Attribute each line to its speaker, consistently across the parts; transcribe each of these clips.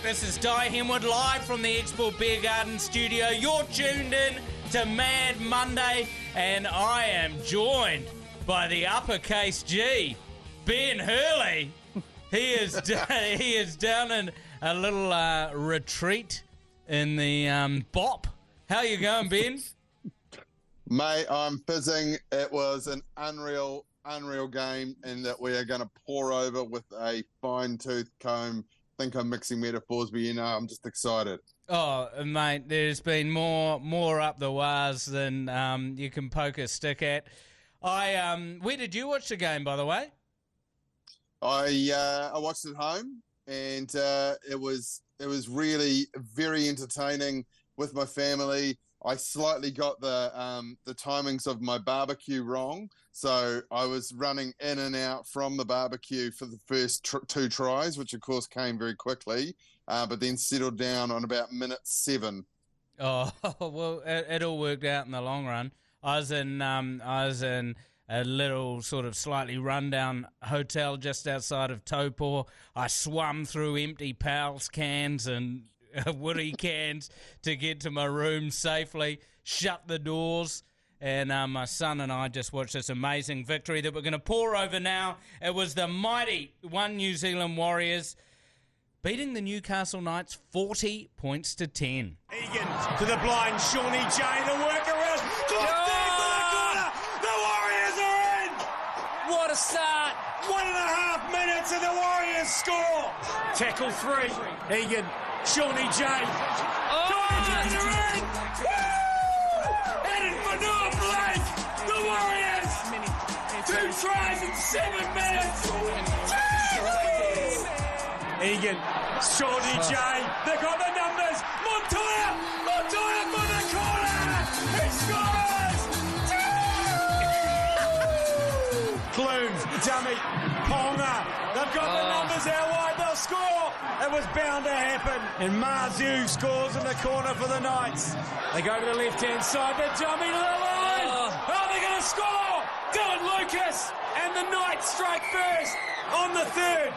Speaker 1: This is Dai Henwood live from the Export Beer Garden studio. You're tuned in to Mad Monday, and I am joined by the uppercase G, Ben Hurley. He is down in a little retreat in the BOP. How you going, Ben?
Speaker 2: Mate, I'm fizzing. It was an unreal game, and that we are going to pour over with a fine-tooth comb. I think I'm mixing metaphors, but I'm just excited.
Speaker 1: Oh, mate, there's been more up the wires than you can poke a stick at. Where did you watch the game, by the way?
Speaker 2: I watched it home, and it was really very entertaining with my family. I slightly got the timings of my barbecue wrong, so I was running in and out from the barbecue for the first two tries, which of course came very quickly, but then settled down on about minute 7.
Speaker 1: Oh well, it all worked out in the long run. I was in a little sort of slightly rundown hotel just outside of Taupo. I swum through empty Pals cans and Woody cans to get to my room safely, shut the doors, and my son and I just watched this amazing victory that we're going to pour over now. It was the mighty One New Zealand Warriors beating the Newcastle Knights 40 points to 10.
Speaker 3: Egan to the blind, Shawnee J, the workaround, clock deep for the corner, the Warriors are in!
Speaker 1: What a start!
Speaker 3: 1.5 minutes and the Warriors score! Tackle 3, Egan, Shawnee J. Warriors are in! Woo! Headed for North Lake! The Warriors! 2 tries in 7 minutes! Egan, Shawnee J. They got the numbers! Montoya for the corner! He scores! Bloom, dummy, Ponga. They've got the numbers out wide. They'll score. It was bound to happen. And Marzu scores in the corner for the Knights. They go to the left-hand side. The dummy to the line. Oh, they're going to score. Dylan Lucas. And the Knights strike first on the third.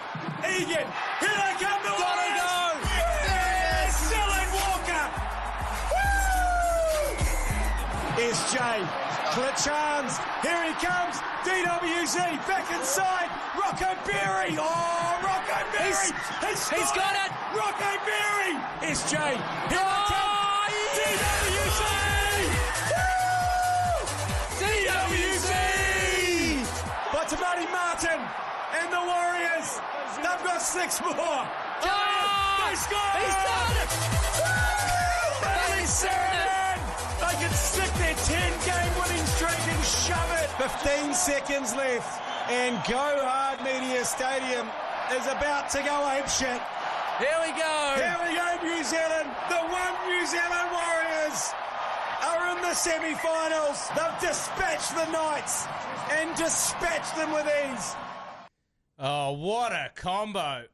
Speaker 3: Egan. Here they come. The Warriors. Yes! Dylan Walker. Woo! SJ. Klitschans. Here he comes. DWZ back inside. Rocco Berry. Oh, Rocco Berry. He's got it. Rocco Berry. SJ. Here it comes. DWZ. Woo! DWZ. But to Matty Martin and the Warriors. They've got 6 more. They score. He's done it. Woo! Matty Sheridan. They can stick their 10-game winning streak and shove it. 15 seconds left, and Go Hard Media Stadium is about to go apeshit.
Speaker 1: Here we go.
Speaker 3: Here we go, New Zealand. The One New Zealand Warriors are in the semi-finals. They've dispatched the Knights and dispatched them with ease.
Speaker 1: Oh, what a combo.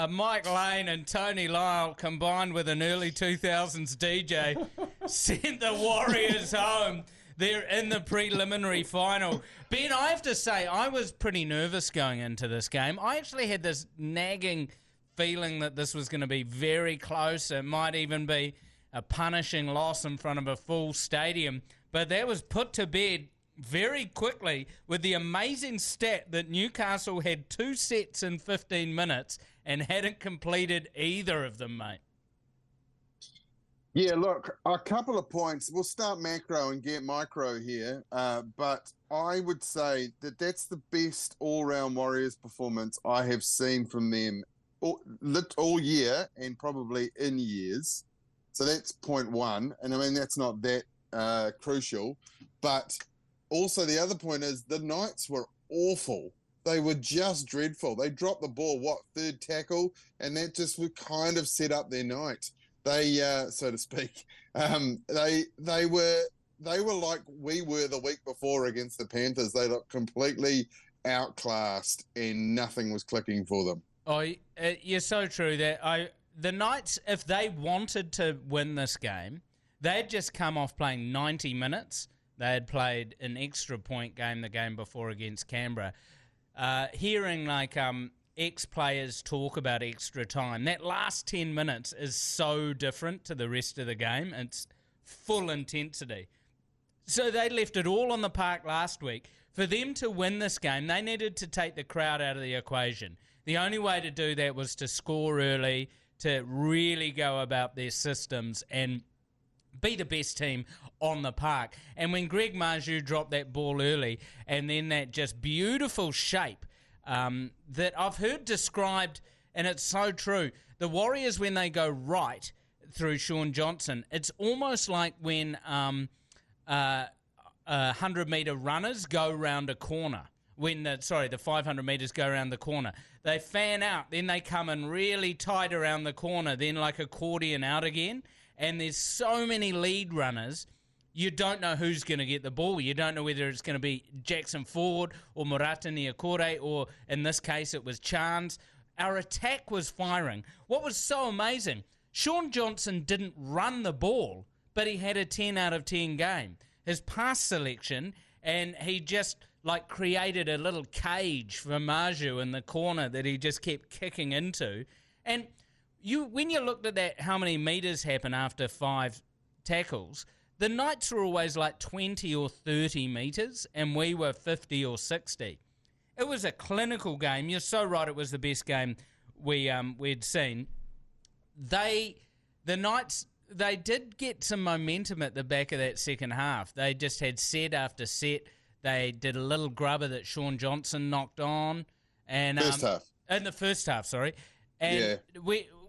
Speaker 1: Mike Lane and Tony Lyle combined with an early 2000s DJ sent the Warriors home. They're in the preliminary final. Ben, I have to say, I was pretty nervous going into this game. I actually had this nagging feeling that this was going to be very close. It might even be a punishing loss in front of a full stadium. But that was put to bed very quickly with the amazing stat that Newcastle had 2 sets in 15 minutes and hadn't completed either of them, mate.
Speaker 2: Yeah, look, a couple of points. We'll start macro and get micro here, but I would say that that's the best all-round Warriors performance I have seen from them all year and probably in years. So that's point one. And I mean, that's not that crucial. But also the other point is the Knights were awful. They were just dreadful. They dropped the ball, third tackle, and that just would kind of set up their night. They, so to speak, they were they were like we were the week before against the Panthers. They looked completely outclassed and nothing was clicking for them.
Speaker 1: Oh, you're so true. The Knights, if they wanted to win this game, they'd just come off playing 90 minutes. They had played an extra point game the game before against Canberra. Hearing ex-players talk about extra time, that last 10 minutes is so different to the rest of the game. It's full intensity. So they left it all on the park last week. For them to win this game, they needed to take the crowd out of the equation. The only way to do that was to score early, to really go about their systems and be the best team on the park. And when Greg Marju dropped that ball early and then that just beautiful shape that I've heard described, and it's so true, the Warriors, when they go right through Shaun Johnson, it's almost like when 100-metre runners go round a corner. When the 500 metres go around the corner. They fan out, then they come in really tight around the corner, then like accordion out again. And there's so many lead runners, you don't know who's going to get the ball. You don't know whether it's going to be Jackson Ford or Murata Niokore, or in this case it was Chance. Our attack was firing. What was so amazing, Shaun Johnson didn't run the ball, but he had a 10 out of 10 game. His pass selection, and he just created a little cage for Marju in the corner that he just kept kicking into. And when you looked at that, how many metres happen after 5 tackles, the Knights were always like 20 or 30 metres, and we were 50 or 60. It was a clinical game. You're so right, it was the best game we'd seen. The Knights, they did get some momentum at the back of that second half. They just had set after set. They did a little grubber that Shaun Johnson knocked on. And
Speaker 2: first half.
Speaker 1: In the first half, sorry. And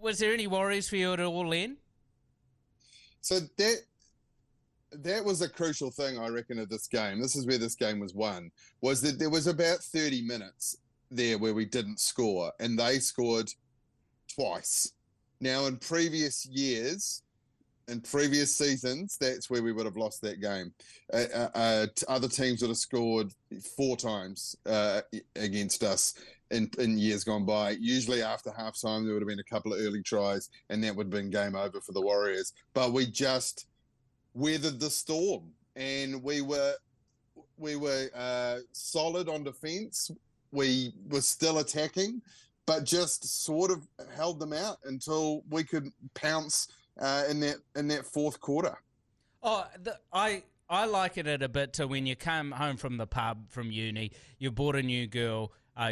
Speaker 1: was there any worries for you at all then?
Speaker 2: So that was a crucial thing, I reckon, of this game. This is where this game was won, was that there was about 30 minutes there where we didn't score, and they scored twice. Now, in previous years, in previous seasons, that's where we would have lost that game. Other teams would have scored 4 times against us in years gone by. Usually after halftime, there would have been a couple of early tries, and that would have been game over for the Warriors. But we just weathered the storm, and we were solid on defence. We were still attacking, but just sort of held them out until we could pounce in that fourth quarter.
Speaker 1: Oh, I liken it a bit to when you come home from the pub from uni, you bought a new girl,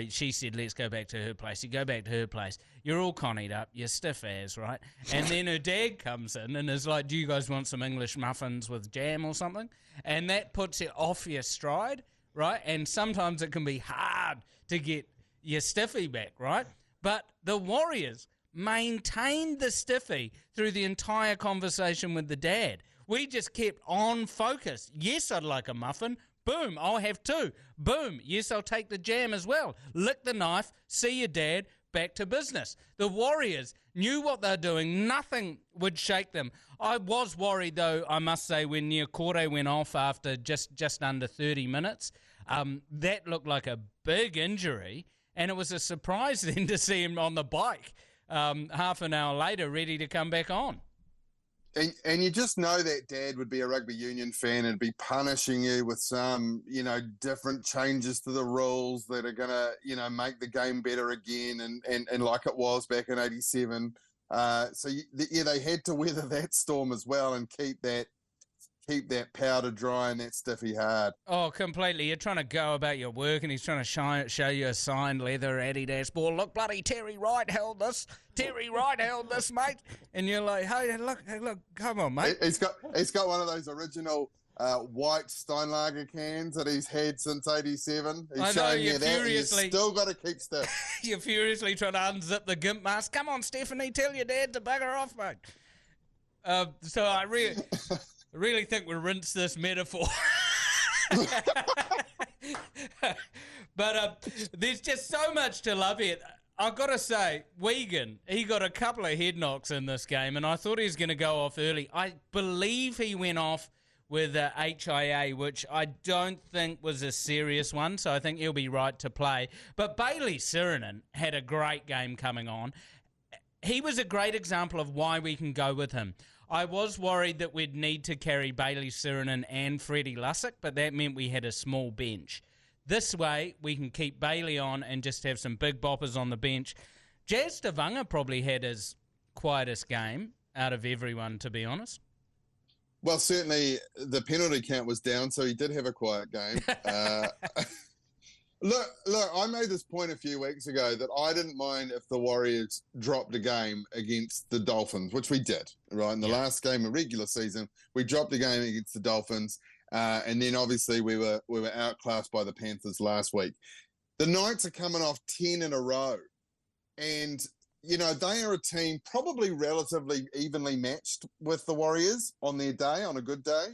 Speaker 1: she said, let's go back to her place. You go back to her place. You're all connied up. You're stiff as, right? And then her dad comes in and is like, do you guys want some English muffins with jam or something? And that puts you off your stride, right? And sometimes it can be hard to get your stiffy back, right? But the Warriors maintained the stiffy through the entire conversation with the dad. We just kept on focus. Yes, I'd like a muffin. Boom, I'll have 2. Boom, yes, I'll take the jam as well. Lick the knife, see your dad, back to business. The Warriors knew what they're doing. Nothing would shake them. I was worried, though, I must say, when Niokore went off after just under 30 minutes. That looked like a big injury, and it was a surprise then to see him on the bike half an hour later, ready to come back on.
Speaker 2: And you just know that dad would be a rugby union fan and be punishing you with some, different changes to the rules that are going to, make the game better again and like it was back in 87. They had to weather that storm as well and keep that powder dry and that stiffy hard.
Speaker 1: Oh, completely. You're trying to go about your work and he's trying to show you a signed leather Adidas ball. Look, bloody Terry Wright held this. Terry Wright held this, mate. And you're like, hey, look, come on, mate.
Speaker 2: He's got one of those original white Steinlager cans that he's had since 87. He's showing you that, and you've still got to keep stiff.
Speaker 1: You're furiously trying to unzip the gimp mask. Come on, Stephanie, tell your dad to bugger off, mate. So I really think we rinse this metaphor. But there's just so much to love here. I've got to say, Wigan, he got a couple of head knocks in this game, and I thought he was going to go off early. I believe he went off with HIA, which I don't think was a serious one, so I think he'll be right to play. But Bailey Sirinen had a great game coming on. He was a great example of why we can go with him. I was worried that we'd need to carry Bailey Sirinen and Freddie Lussick, but that meant we had a small bench. This way, we can keep Bailey on and just have some big boppers on the bench. Jazz Tavanga probably had his quietest game out of everyone, to be honest.
Speaker 2: Well, certainly the penalty count was down, so he did have a quiet game. Look, I made this point a few weeks ago that I didn't mind if the Warriors dropped a game against the Dolphins, which we did, right? In the last game of regular season, we dropped a game against the Dolphins, and then obviously we were outclassed by the Panthers last week. The Knights are coming off 10 in a row, and you know, they are a team probably relatively evenly matched with the Warriors on their day, on a good day.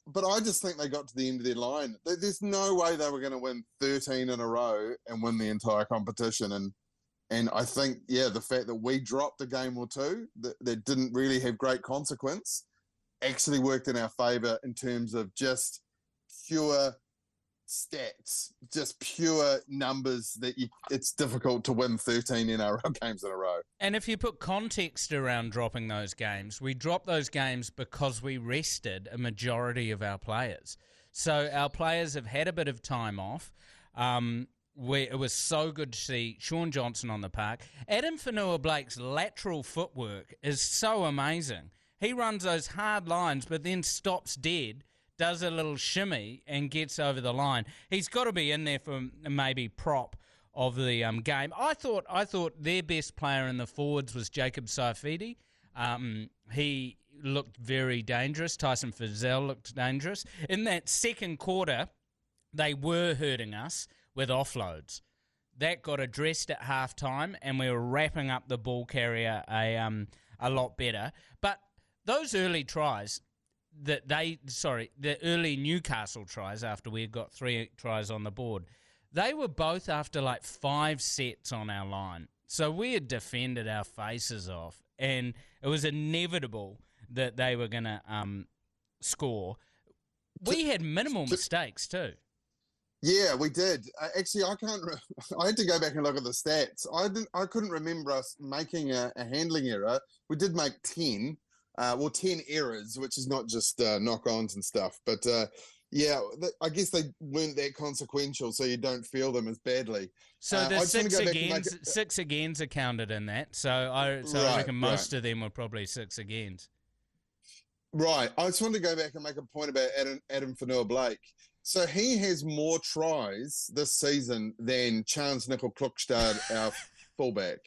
Speaker 2: But I just think they got to the end of their line. There's no way they were going to win 13 in a row and win the entire competition. And I think, the fact that we dropped a game or two that didn't really have great consequence actually worked in our favour in terms of just pure stats, just pure numbers that it's difficult to win 13 NRL games in a row.
Speaker 1: And if you put context around dropping those games, we dropped those games because we rested a majority of our players. So our players have had a bit of time off. It was so good to see Sean Johnson on the park. Adam Whenua-Blake's lateral footwork is so amazing. He runs those hard lines but then stops dead, does a little shimmy and gets over the line. He's got to be in there for maybe prop of the game. I thought their best player in the forwards was Jacob Saifidi. He looked very dangerous. Tyson Frizzell looked dangerous. In that second quarter, they were hurting us with offloads. That got addressed at halftime, and we were wrapping up the ball carrier a lot better. But those early tries, the early Newcastle tries after we had got 3 tries on the board, they were both after like 5 sets on our line. So we had defended our faces off, and it was inevitable that they were going to score. We had minimal mistakes too.
Speaker 2: Yeah, we did. Actually, I had to go back and look at the stats. I couldn't remember us making a handling error. We did make 10. 10 errors, which is not just knock-ons and stuff. But, I guess they weren't that consequential, so you don't feel them as badly.
Speaker 1: So the 6 agains are counted in that. So I reckon most of them were probably 6 agains.
Speaker 2: Right. I just wanted to go back and make a point about Adam Whenua-Blake. So he has more tries this season than Chance Nickel-Klukstad, our fullback.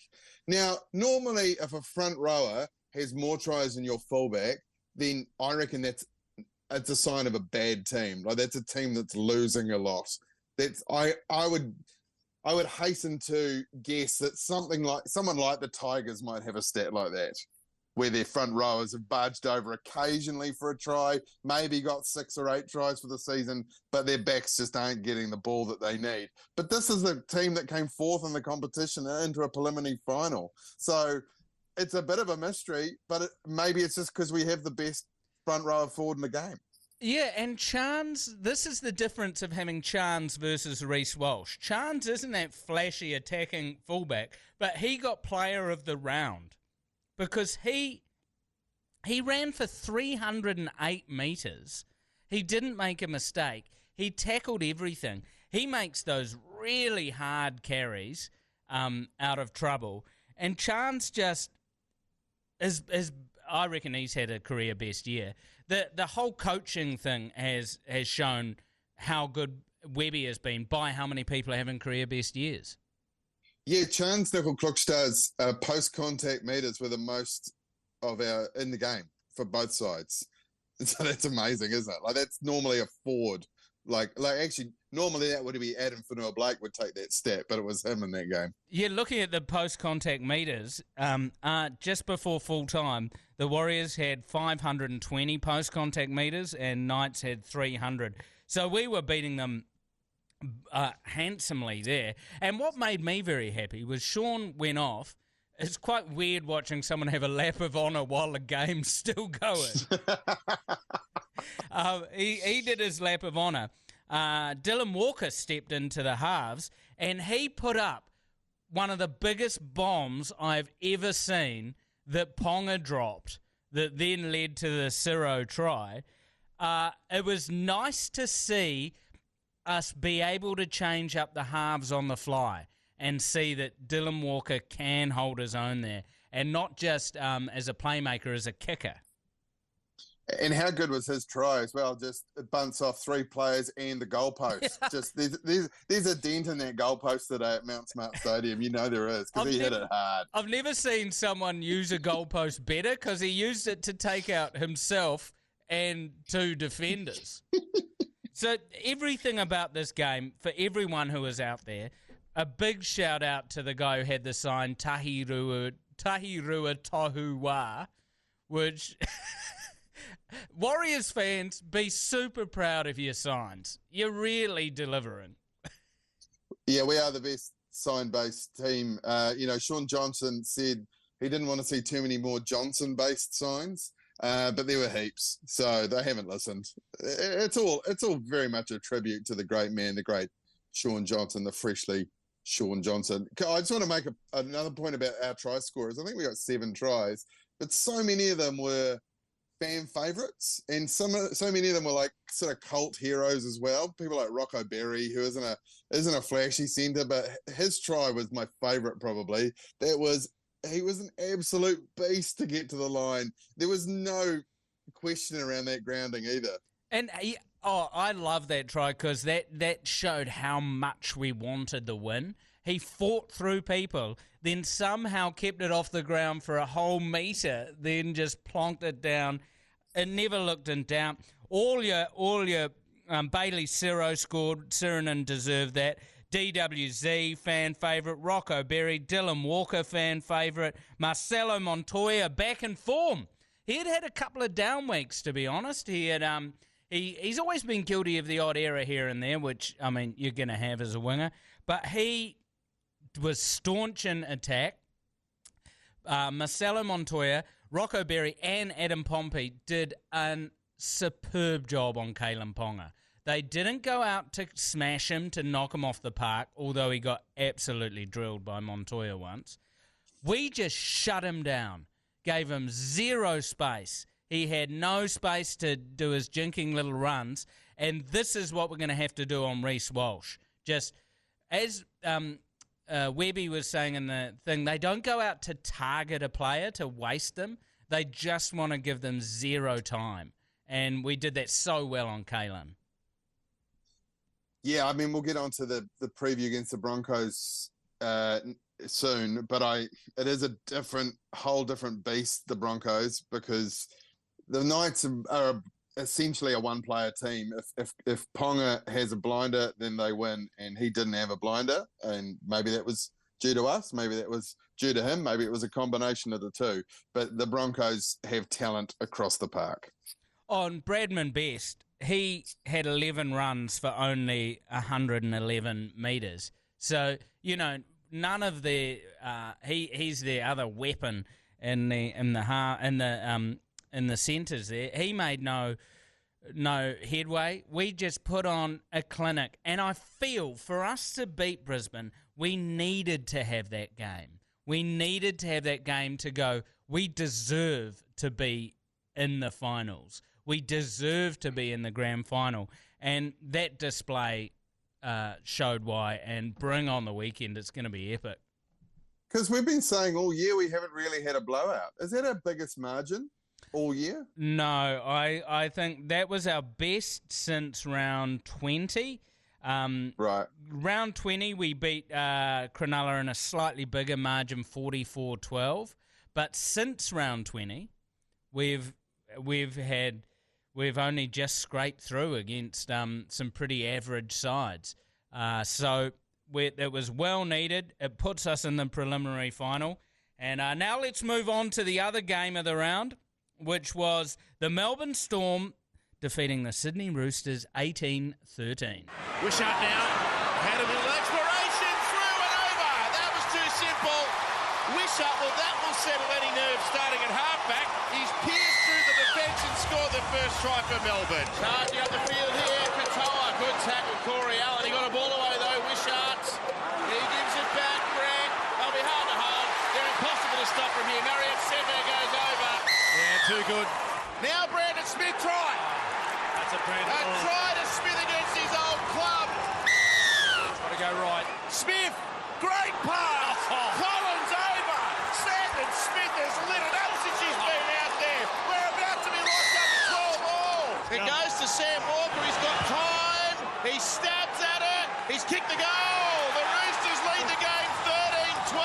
Speaker 2: Now, normally if a front rower has more tries than your fullback, then I reckon it's a sign of a bad team. Like that's a team that's losing a lot. I would hasten to guess that someone like the Tigers might have a stat like that, where their front rowers have barged over occasionally for a try, maybe got 6 or 8 tries for the season, but their backs just aren't getting the ball that they need. But this is a team that came 4th in the competition into a preliminary final. So it's a bit of a mystery, but maybe it's just because we have the best front rower forward in the game.
Speaker 1: Yeah, and Chance, this is the difference of having Chance versus Reece Walsh. Chance isn't that flashy attacking fullback, but he got player of the round because he ran for 308 metres. He didn't make a mistake. He tackled everything. He makes those really hard carries out of trouble. And Chance just... I reckon he's had a career best year. The whole coaching thing has shown how good Webby has been by how many people are having career best years.
Speaker 2: Yeah, Chance Nickel-Klukstad's post-contact meters were the most of our in the game for both sides. So that's amazing, isn't it? Like that's normally a forward. Like actually, normally that would be Adam Whenua-Blake would take that stat, but it was him in that game.
Speaker 1: Yeah, looking at the post-contact meters, just before full time, the Warriors had 520 post-contact meters and Knights had 300. So we were beating them handsomely there. And what made me very happy was Sean went off. It's quite weird watching someone have a lap of honour while the game's still going. He did his lap of honour. Dylan Walker stepped into the halves, and he put up one of the biggest bombs I've ever seen that Ponga dropped that then led to the Ciro try. It was nice to see us be able to change up the halves on the fly and see that Dylan Walker can hold his own there, and not just as a playmaker, as a kicker.
Speaker 2: And how good was his try as well? Just it bunts off 3 players and the goalpost. Just there's a dent in that goalpost today at Mount Smart Stadium. You know there is, because he hit it hard.
Speaker 1: I've never seen someone use a goalpost better, because he used it to take out himself and 2 defenders. So everything about this game, for everyone who was out there, a big shout out to the guy who had the sign Tahirua Tohua, which Warriors fans, be super proud of your signs. You're really delivering.
Speaker 2: Yeah, we are the best sign-based team. Sean Johnson said he didn't want to see too many more Johnson-based signs, but there were heaps, so they haven't listened. It's all very much a tribute to the great man, the great Sean Johnson, the freshly Sean Johnson. I just want to make another point about our try scorers. I think we got 7 tries, but so many of them were fan favourites, and so many of them were like sort of cult heroes as well. People like Rocco Berry, who isn't a flashy centre, but his try was my favourite probably. He was an absolute beast to get to the line. There was no question around that grounding either.
Speaker 1: And I love that try, because that showed how much we wanted the win. He fought through people, then somehow kept it off the ground for a whole metre, then just plonked it down. It never looked in doubt. All your Bailey Ciro scored. Sirinen deserved that. DWZ, fan favourite. Rocco Berry, Dylan Walker, fan favourite. Marcelo Montoya, back in form. He had a couple of down weeks, to be honest. He had he's always been guilty of the odd error here and there, which, I mean, you're going to have as a winger. But he was staunch in attack. Marcelo Montoya, Rocco Berry and Adam Pompey did a superb job on Kalen Ponga. They didn't go out to smash him, to knock him off the park, although he got absolutely drilled by Montoya once. We just shut him down, gave him 0 space. He had no space to do his jinking little runs, and this is what we're going to have to do on Reece Walsh. Just as Webby was saying in the thing, they don't go out to target a player, to waste them. They just want to give them 0 time, and we did that so well on Kalen.
Speaker 2: Yeah, I mean, we'll get on to the preview against the Broncos soon, but it is a whole different beast, the Broncos, because the Knights are essentially a one-player team. If Ponga has a blinder, then they win, and he didn't have a blinder, and maybe that was due to us, maybe that was due to him, maybe it was a combination of the two. But the Broncos have talent across the park. On
Speaker 1: Bradman Best, he had 11 runs for only 111 metres. So, none of the he's the other weapon in the centres there. He made no headway. We just put on a clinic, and I feel for us to beat Brisbane, we needed to have that game. We needed to have that game to go, we deserve to be in the finals. We deserve to be in the grand final. And that display showed why, and bring on the weekend. It's going to be epic.
Speaker 2: Because we've been saying all year we haven't really had a blowout. Is that our biggest margin all year?
Speaker 1: No, I think that was our best since round 20.
Speaker 2: Right.
Speaker 1: Round 20, we beat Cronulla in a slightly bigger margin, 44-12. But since round 20, we've only just scraped through against some pretty average sides. So it was well needed. It puts us in the preliminary final. And now let's move on to the other game of the round, which was the Melbourne Storm defeating the Sydney Roosters 18-13.
Speaker 4: Wishart now had a little exploration, through and over. That was too simple. Wishart, well, that will settle any nerves starting at halfback. He's pierced through the defence and scored the first try for Melbourne. Charging up the field here, Katoa. Good tackle, Corey Allen. He got a ball away though, Wishart. He gives it back, Grant. They'll be hard to hold. They're impossible to stop from here. Marriott Sever goes over. Yeah, too good. Now Brandon Smith try.
Speaker 3: That's a Brandon.
Speaker 4: A try to Smith against his old club.
Speaker 3: Got to go right.
Speaker 4: Smith, great pass. Collins over. Sandon Smith has lit it up since he's been out there. We're about to be locked up at 12 all. It goes to Sam Walker. He's got time. He stabs at it. He's kicked the goal. The Roosters lead the game 13-12.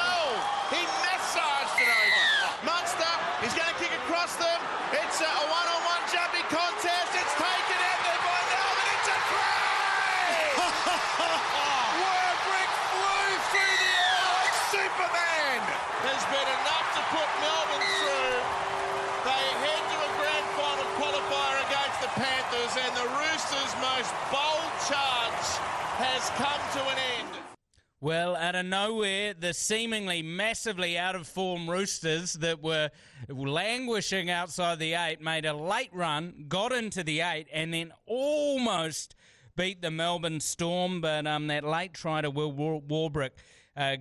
Speaker 4: He massaged it over. Munster, he's going to kick across them. It's a one-on-one jumping contest. It's taken out there by Melbourne. It's a try! Warbrick flew through the air like Superman. There's been enough to put Melbourne through. They head to a grand final qualifier against the Panthers, and the Roosters' most bold charge has come to an end.
Speaker 1: Well, out of nowhere, the seemingly massively out-of-form Roosters that were languishing outside the 8 made a late run, got into the 8, and then almost beat the Melbourne Storm, but that late try to Will Warbrick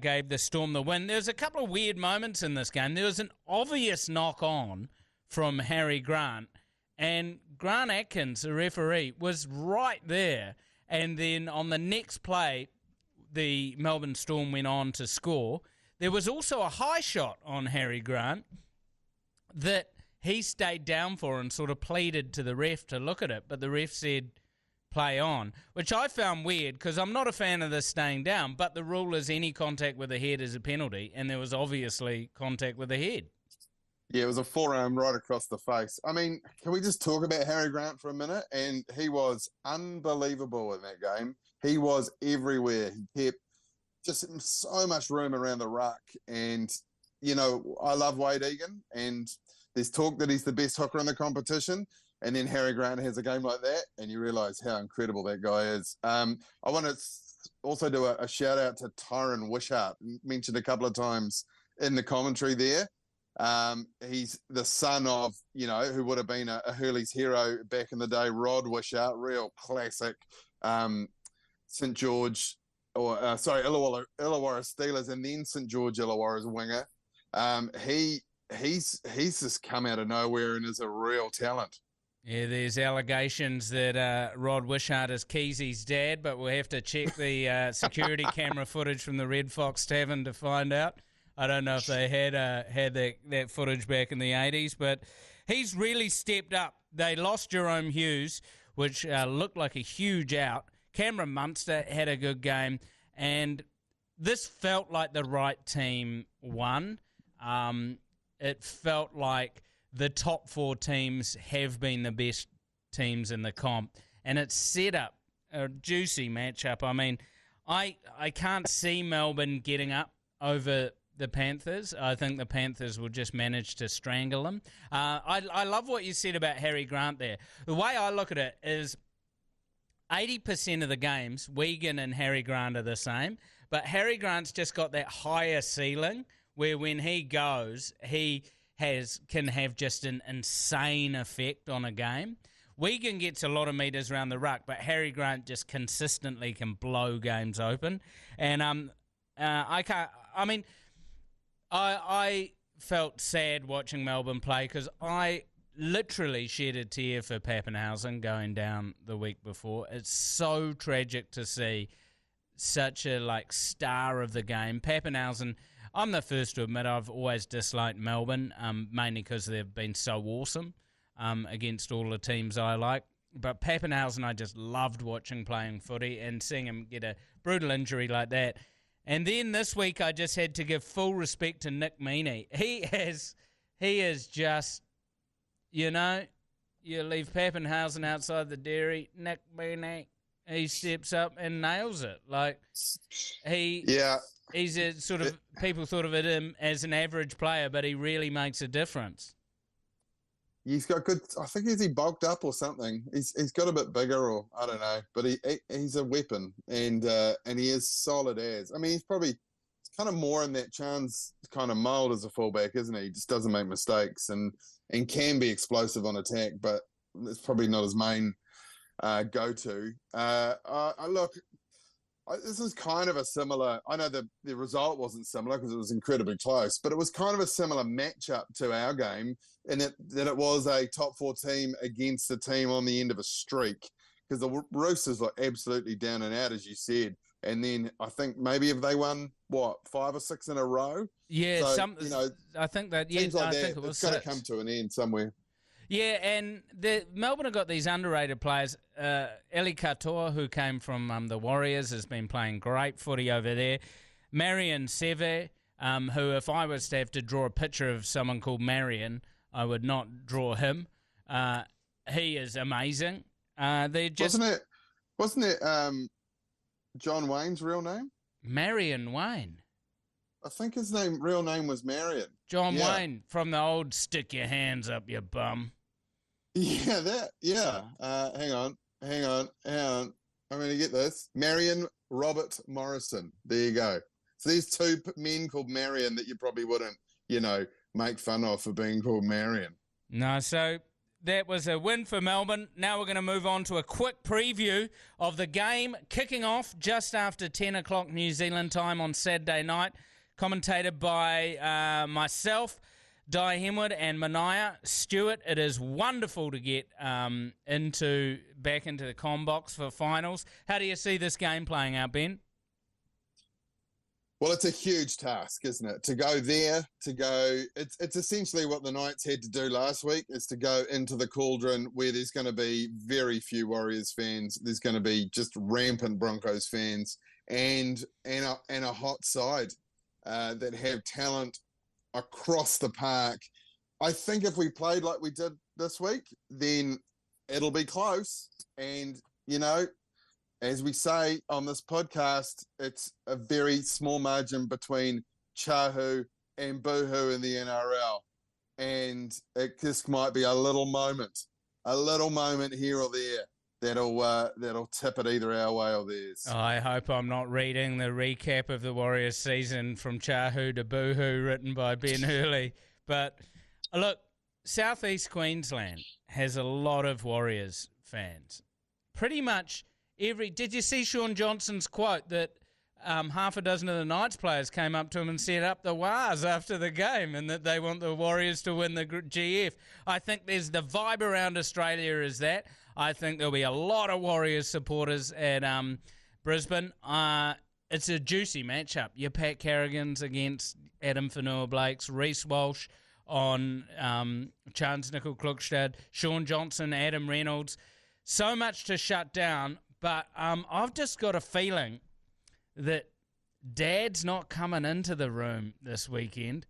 Speaker 1: gave the Storm the win. There was a couple of weird moments in this game. There was an obvious knock-on from Harry Grant, and Grant Atkins, the referee, was right there, and then on the next play, the Melbourne Storm went on to score. There was also a high shot on Harry Grant that he stayed down for and sort of pleaded to the ref to look at it, but the ref said play on, which I found weird because I'm not a fan of this staying down, but the rule is any contact with the head is a penalty, and there was obviously contact with the head.
Speaker 2: Yeah, it was a forearm right across the face. I mean, can we just talk about Harry Grant for a minute? And he was unbelievable in that game. He was everywhere. He kept just so much room around the ruck. And, you know, I love Wade Egan, and there's talk that he's the best hooker in the competition. And then Harry Grant has a game like that, and you realise how incredible that guy is. I want to also do a shout-out to Tyron Wishart, mentioned a couple of times in the commentary there. He's the son of, you know, who would have been a Hurley's hero back in the day, Rod Wishart, real classic St. George, Illawarra Steelers, and then St. George Illawarra's winger. He's just come out of nowhere and is a real talent.
Speaker 1: Yeah, there's allegations that Rod Wishart is Keezy's dad, but we'll have to check the security camera footage from the Red Fox Tavern to find out. I don't know if they had that footage back in the 80s, but he's really stepped up. They lost Jerome Hughes, which looked like a huge out. Cameron Munster had a good game, and this felt like the right team won. It felt like the top 4 teams have been the best teams in the comp, and it's set up a juicy matchup. I mean, I can't see Melbourne getting up over the Panthers. I think the Panthers will just manage to strangle them. I love what you said about Harry Grant there. The way I look at it is 80% of the games, Wigan and Harry Grant are the same, but Harry Grant's just got that higher ceiling where when he goes, he can have just an insane effect on a game. Wigan gets a lot of metres around the ruck, but Harry Grant just consistently can blow games open. And I felt sad watching Melbourne play because I literally shed a tear for Pappenhausen going down the week before. It's so tragic to see such a star of the game. Pappenhausen, I'm the first to admit I've always disliked Melbourne, mainly because they've been so awesome against all the teams I like. But Pappenhausen, I just loved watching playing footy and seeing him get a brutal injury like that. And then this week I just had to give full respect to Nick Meaney. He is just, you know, you leave Pappenhausen outside the dairy, Nick Meaney, he steps up and nails it. He's a sort of, people thought of him as an average player, but he really makes a difference.
Speaker 2: He's got good. I think he bulked up or something. He's got a bit bigger, or I don't know. But he's a weapon, and he is solid as. I mean, he's kind of more in that Chan's kind of mould as a fullback, isn't he? He just doesn't make mistakes and can be explosive on attack. But it's probably not his main go-to. Look, this is kind of a similar. I know the result wasn't similar because it was incredibly close, but it was kind of a similar matchup to our game in that it was a top 4 team against a team on the end of a streak, because the Roosters were absolutely down and out, as you said. And then I think maybe if they won, 5 or 6 in a row?
Speaker 1: Yeah,
Speaker 2: so,
Speaker 1: I think that. Yeah,
Speaker 2: teams like
Speaker 1: I
Speaker 2: that,
Speaker 1: think it was
Speaker 2: it's going to
Speaker 1: 6.
Speaker 2: come to an end somewhere.
Speaker 1: Yeah, and Melbourne have got these underrated players. Eli Katoa, who came from the Warriors, has been playing great footy over there. Marion Seve, who, if I was to have to draw a picture of someone called Marion, I would not draw him. He is amazing.
Speaker 2: Wasn't it John Wayne's real name?
Speaker 1: Marion Wayne.
Speaker 2: I think his real name was Marion.
Speaker 1: John Wayne from the old "Stick Your Hands Up Your Bum."
Speaker 2: Yeah, that. Yeah. Hang on. I'm going to get this. Marion Robert Morrison. There you go. So these 2 men called Marion that you probably wouldn't, make fun of for being called Marion.
Speaker 1: No, so that was a win for Melbourne. Now we're going to move on to a quick preview of the game kicking off just after 10 o'clock New Zealand time on Saturday night. Commentated by myself, Dai Henwood, and Mania Stewart. It is wonderful to get back into the ComBox for finals. How do you see this game playing out, Ben?
Speaker 2: Well, it's a huge task, isn't it? To go there, it's essentially what the Knights had to do last week, is to go into the cauldron where there's going to be very few Warriors fans. There's going to be just rampant Broncos fans and a hot side that have talent across the park. I think if we played like we did this week, then it'll be close. And, as we say on this podcast, it's a very small margin between Chahu and Boohoo in the NRL. And it just might be a little moment here or there that'll tip it either our way or theirs.
Speaker 1: I hope I'm not reading the recap of the Warriors season from Chahu to Boohoo written by Ben Hurley. But look, Southeast Queensland has a lot of Warriors fans. Pretty much did you see Sean Johnson's quote that half a dozen of the Knights players came up to him and set up the wars after the game, and that they want the Warriors to win the GF? I think there's the vibe around Australia is that. I think there'll be a lot of Warriors supporters at Brisbane. It's a juicy matchup. Your Pat Carrigans against Adam Fanua-Blakes, Reece Walsh on Chance Nickel-Klukstad, Sean Johnson, Adam Reynolds. So much to shut down, but I've just got a feeling that Dad's not coming into the room this weekend.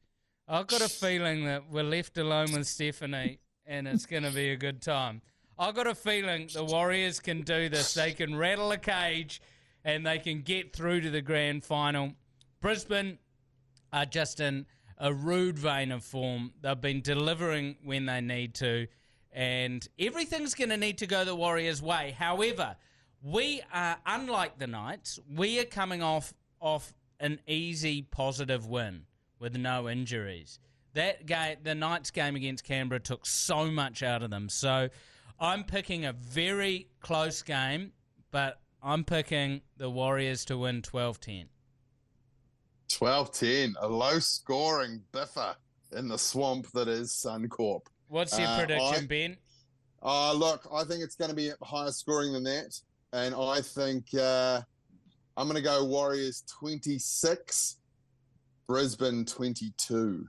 Speaker 1: I've got a feeling that we're left alone with Stephanie and it's going to be a good time. I've got a feeling the Warriors can do this. They can rattle a cage and they can get through to the grand final. Brisbane are just in a rude vein of form. They've been delivering when they need to, and everything's going to need to go the Warriors' way. However, we are, unlike the Knights, we are coming off an easy, positive win with no injuries. That game, the Knights game against Canberra, took so much out of them. So I'm picking a very close game, but I'm picking the Warriors to win 12-10.
Speaker 2: 12-10, a low-scoring biffer in the swamp that is Suncorp.
Speaker 1: What's your prediction, Ben?
Speaker 2: Look, I think it's going to be higher scoring than that. And I think I'm going to go Warriors 26, Brisbane 22.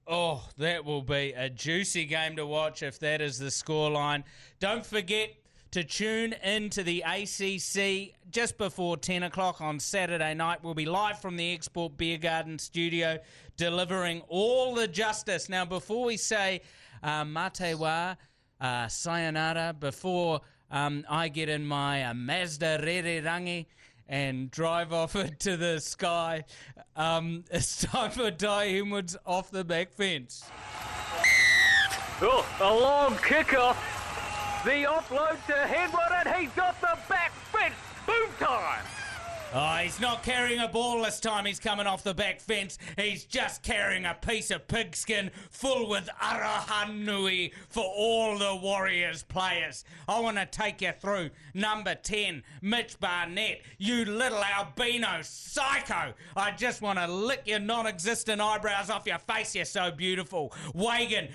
Speaker 1: Oh, that will be a juicy game to watch if that is the scoreline. Don't forget to tune into the ACC just before 10 o'clock on Saturday night. We'll be live from the Export Beer Garden studio delivering all the justice. Now, before we say mate wa, sayonara, before I get in my Mazda Rererangi and drive off into the sky, it's time for Dai Henwood's Off the Back Fence.
Speaker 5: Oh, a long kickoff. The offload to Henwood, and he's got the back fence. Boom time.
Speaker 1: Oh, he's not carrying a ball this time. He's coming off the back fence. He's just carrying a piece of pigskin full with arahanui for all the Warriors players. I want to take you through number 10, Mitch Barnett. You little albino psycho. I just want to lick your non-existent eyebrows off your face. You're so beautiful. Wigan,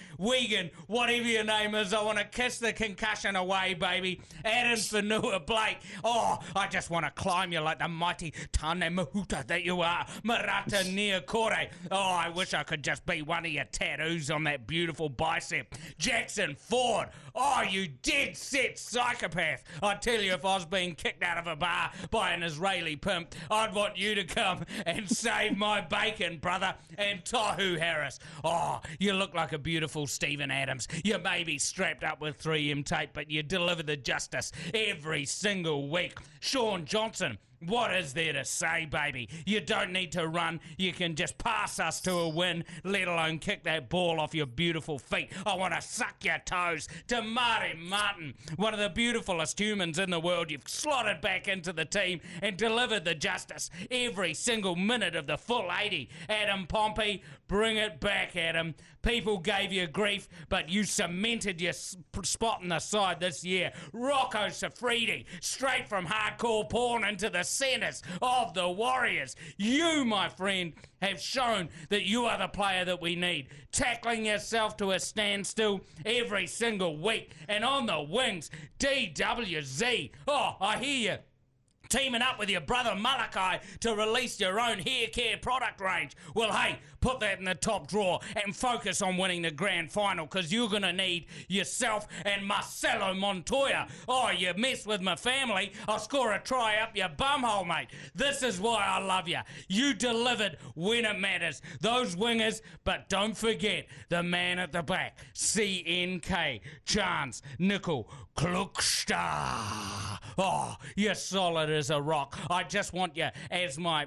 Speaker 1: whatever your name is, I want to kiss the concussion away, baby. Adam Fanua Blake. Oh, I just want to climb you like the mighty Tane Mahuta that you are. Marata Niokore. Oh, I wish I could just be one of your tattoos on that beautiful bicep. Jackson Ford. Oh, you dead set psychopath. I tell you, if I was being kicked out of a bar by an Israeli pimp, I'd want you to come and save my bacon, brother. And Tohu Harris. Oh, you look like a beautiful Stephen Adams. You may be strapped up with 3M tape, but you deliver the justice every single week. Sean Johnson. What is there to say, baby? You don't need to run. You can just pass us to a win, let alone kick that ball off your beautiful feet. I want to suck your toes. To Marty Martin, one of the beautifulest humans in the world. You've slotted back into the team and delivered the justice every single minute of the full 80. Adam Pompey, bring it back, Adam. People gave you grief, but you cemented your spot in the side this year. Rocco Safridi, straight from hardcore porn into the centres of the Warriors. You, my friend, have shown that you are the player that we need. Tackling yourself to a standstill every single week. And on the wings, DWZ. Oh, I hear you. Teaming up with your brother Malachi to release your own hair care product range. Well, hey, put that in the top drawer and focus on winning the grand final, because you're going to need yourself and Marcelo Montoya. Oh, you mess with my family, I'll score a try up your bumhole, mate. This is why I love you. You delivered when it matters. Those wingers, but don't forget the man at the back. CNK, Chance, Nickel, Kluksta. Oh, you're solid as a rock. I just want you as my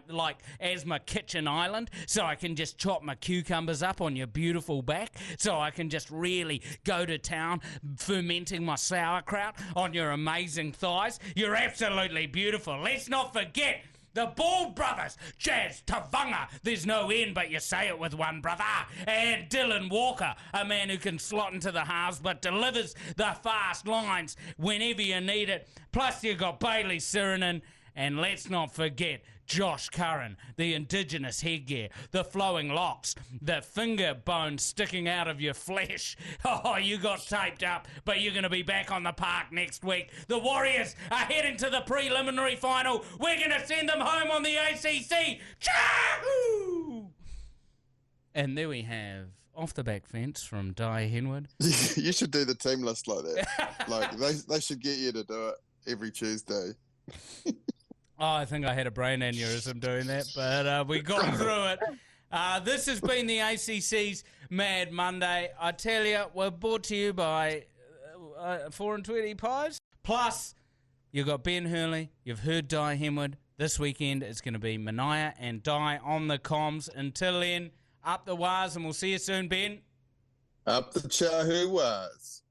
Speaker 1: kitchen island, so I can just chop my cucumbers up on your beautiful back, so I can just really go to town fermenting my sauerkraut on your amazing thighs. You're absolutely beautiful. Let's not forget the Bald Brothers, Jazz, Tavanga, there's no end but you say it with one brother, and Dylan Walker, a man who can slot into the halves but delivers the fast lines whenever you need it. Plus you got Bailey Sirinen, and let's not forget Josh Curran, the indigenous headgear, the flowing locks, the finger bones sticking out of your flesh. Oh, you got taped up, but you're going to be back on the park next week. The Warriors are heading to the preliminary final. We're going to send them home on the ACC. Chahoo! And there we have Off the Back Fence from Dai Henwood.
Speaker 2: You should do the team list like that. Like they should get you to do it every Tuesday.
Speaker 1: Oh, I think I had a brain aneurysm doing that, but we got through it. This has been the ACC's Mad Monday. I tell you, we're brought to you by 4 and 20 Pies. Plus, you've got Ben Hurley. You've heard Dai Henwood. This weekend it's going to be Mania and Dai on the comms. Until then, up the wires, and we'll see you soon, Ben.
Speaker 2: Up the Chahoo wires.